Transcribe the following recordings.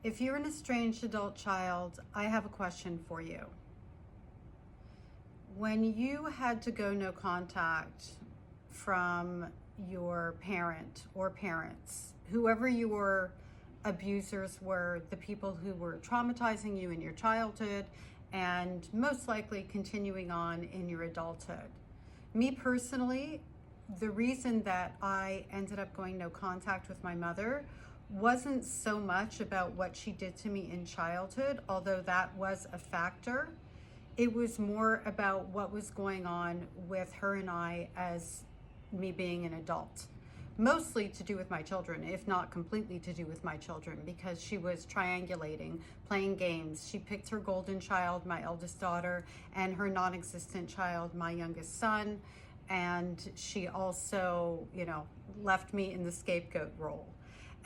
If you're an estranged adult child, I have a question for you. When you had to go no contact from your parent or parents, whoever your abusers were, the people who were traumatizing you in your childhood and most likely continuing on in your adulthood. Me personally, the reason that I ended up going no contact with my mother wasn't so much about what she did to me in childhood, although that was a factor. It was more about what was going on with her and I as me being an adult. Mostly to do with my children, if not completely to do with my children, because she was triangulating, playing games. She picked her golden child, my eldest daughter, and her non-existent child, my youngest son. And she also, left me in the scapegoat role.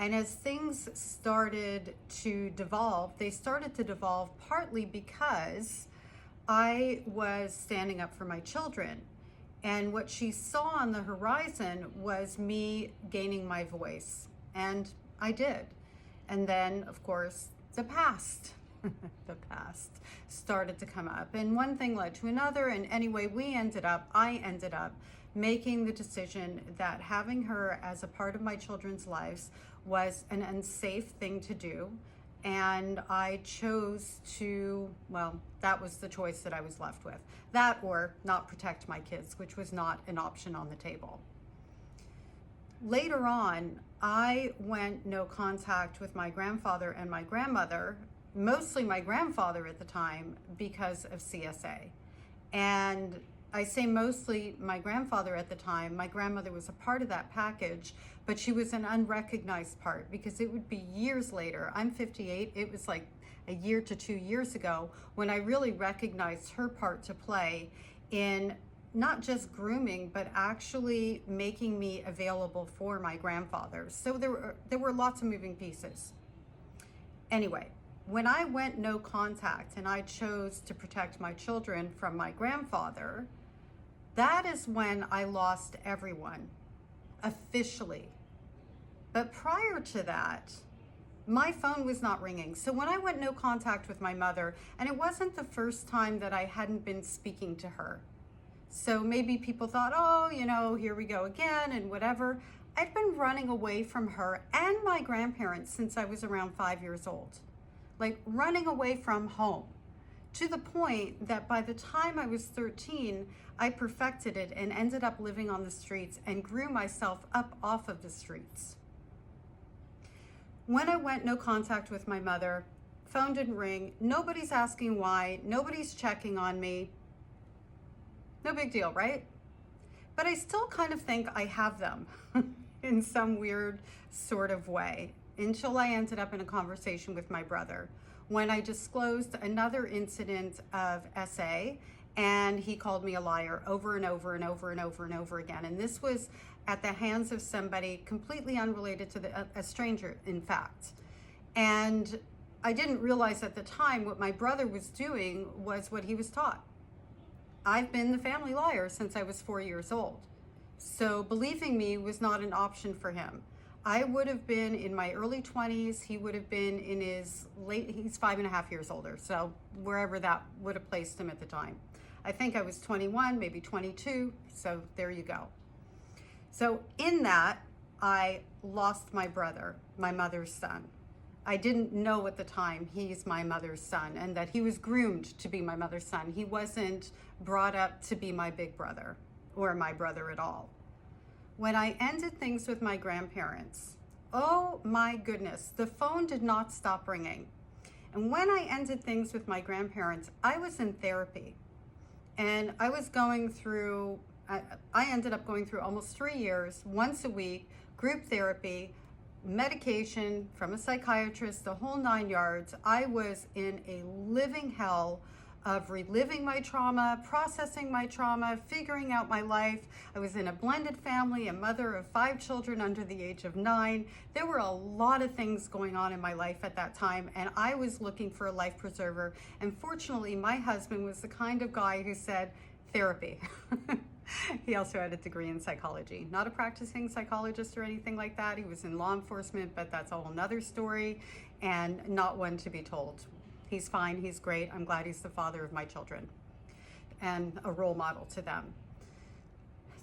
And as things started to devolve, they started to devolve partly because I was standing up for my children. And what she saw on the horizon was me gaining my voice. And I did. And then, of course, the past. The past started to come up. And one thing led to another. And anyway, I ended up making the decision that having her as a part of my children's lives was an unsafe thing to do. And I chose to, that was the choice that I was left with. That or not protect my kids, which was not an option on the table. Later on, I went no contact with my grandfather and my grandmother, mostly my grandfather at the time, because of CSA. And I say mostly my grandfather at the time. My grandmother was a part of that package, but she was an unrecognized part because it would be years later. I'm 58. It was like a year to 2 years ago when I really recognized her part to play in not just grooming, but actually making me available for my grandfather. So there were lots of moving pieces. Anyway, when I went no contact and I chose to protect my children from my grandfather, that is when I lost everyone, officially. But prior to that, my phone was not ringing. So when I went no contact with my mother, and it wasn't the first time that I hadn't been speaking to her. So maybe people thought, here we go again and whatever. I'd been running away from her and my grandparents since I was around 5 years old. Like running away from home, to the point that by the time I was 13, I perfected it and ended up living on the streets and grew myself up off of the streets. When I went no contact with my mother, phone didn't ring, nobody's asking why, nobody's checking on me. No big deal, right? But I still kind of think I have them in some weird sort of way, until I ended up in a conversation with my brother when I disclosed another incident of SA, and he called me a liar over and over and over and over and over again. And this was at the hands of somebody completely unrelated to a stranger, in fact. And I didn't realize at the time what my brother was doing was what he was taught. I've been the family liar since I was 4 years old. So believing me was not an option for him. I would have been in my early 20s. He would have been in his he's 5.5 years older. So wherever that would have placed him at the time. I think I was 21, maybe 22. So there you go. So in that, I lost my brother, my mother's son. I didn't know at the time he's my mother's son and that he was groomed to be my mother's son. He wasn't brought up to be my big brother or my brother at all. When I ended things with my grandparents, oh my goodness, the phone did not stop ringing. And when I ended things with my grandparents, I was in therapy. And I was going through, I ended up going through almost 3 years, once a week, group therapy, medication from a psychiatrist, the whole 9 yards. I was in a living hell of reliving my trauma, processing my trauma, figuring out my life. I was in a blended family, a mother of 5 children under the age of 9. There were a lot of things going on in my life at that time, and I was looking for a life preserver. And fortunately, my husband was the kind of guy who said, therapy. He also had a degree in psychology. Not a practicing psychologist or anything like that. He was in law enforcement, but that's a whole nother story. and not one to be told. He's fine, he's great. I'm glad he's the father of my children and a role model to them.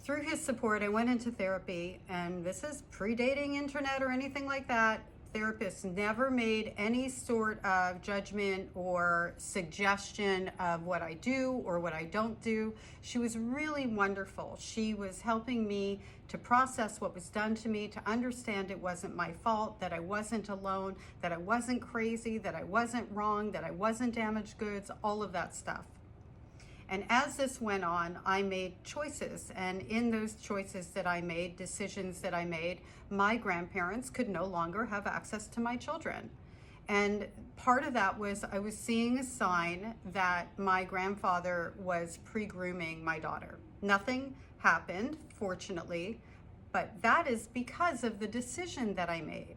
Through his support, I went into therapy, and this is predating internet or anything like that. Therapist never made any sort of judgment or suggestion of what I do or what I don't do. She was really wonderful. She was helping me to process what was done to me, to understand it wasn't my fault, that I wasn't alone, that I wasn't crazy, that I wasn't wrong, that I wasn't damaged goods, all of that stuff. And as this went on, I made choices. And in those choices that I made, decisions that I made, my grandparents could no longer have access to my children. And part of that was I was seeing a sign that my grandfather was pre-grooming my daughter. Nothing happened, fortunately, but that is because of the decision that I made.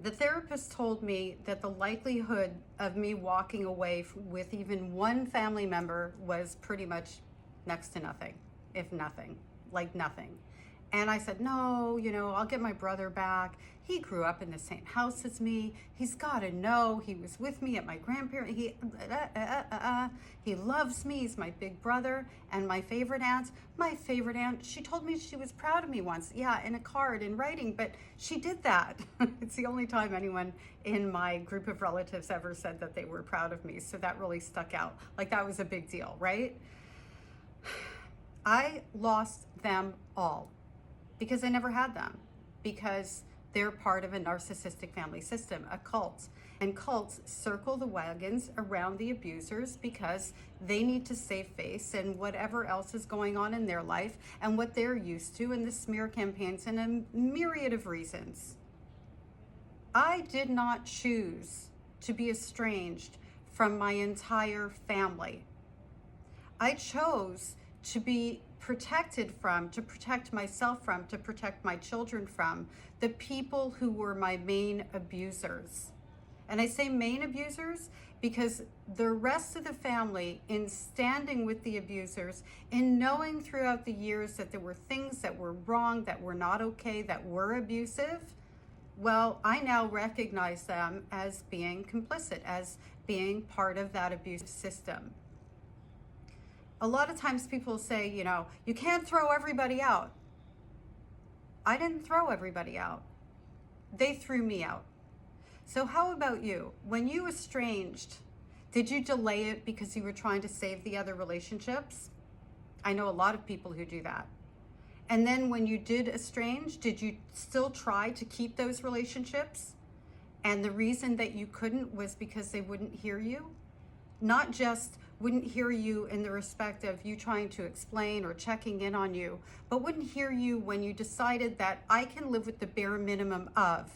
The therapist told me that the likelihood of me walking away with even one family member was pretty much next to nothing, if nothing, like nothing. And I said, no, I'll get my brother back. He grew up in the same house as me. He's got to know. He was with me at my grandparents. He loves me. He's my big brother. And my favorite aunt, she told me she was proud of me once. Yeah, in a card, in writing, but she did that. It's the only time anyone in my group of relatives ever said that they were proud of me. So that really stuck out. Like, that was a big deal, right? I lost them all because I never had them, because they're part of a narcissistic family system, a cult. And cults circle the wagons around the abusers because they need to save face and whatever else is going on in their life and what they're used to, and the smear campaigns and a myriad of reasons. I did not choose to be estranged from my entire family. I chose to be protected from, to protect myself from, to protect my children from the people who were my main abusers. And I say main abusers because the rest of the family, in standing with the abusers, in knowing throughout the years that there were things that were wrong, that were not okay, that were abusive, well, I now recognize them as being complicit, as being part of that abusive system. A lot of times people say, you can't throw everybody out. I didn't throw everybody out. They threw me out. So how about you? When you estranged, did you delay it because you were trying to save the other relationships? I know a lot of people who do that. And then when you did estrange, did you still try to keep those relationships? And the reason that you couldn't was because they wouldn't hear you? Not just wouldn't hear you in the respect of you trying to explain or checking in on you, but wouldn't hear you when you decided that I can live with the bare minimum of,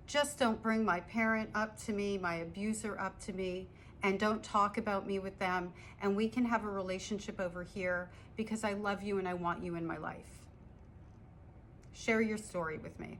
just don't bring my parent up to me, my abuser up to me, and don't talk about me with them, and we can have a relationship over here because I love you and I want you in my life. Share your story with me.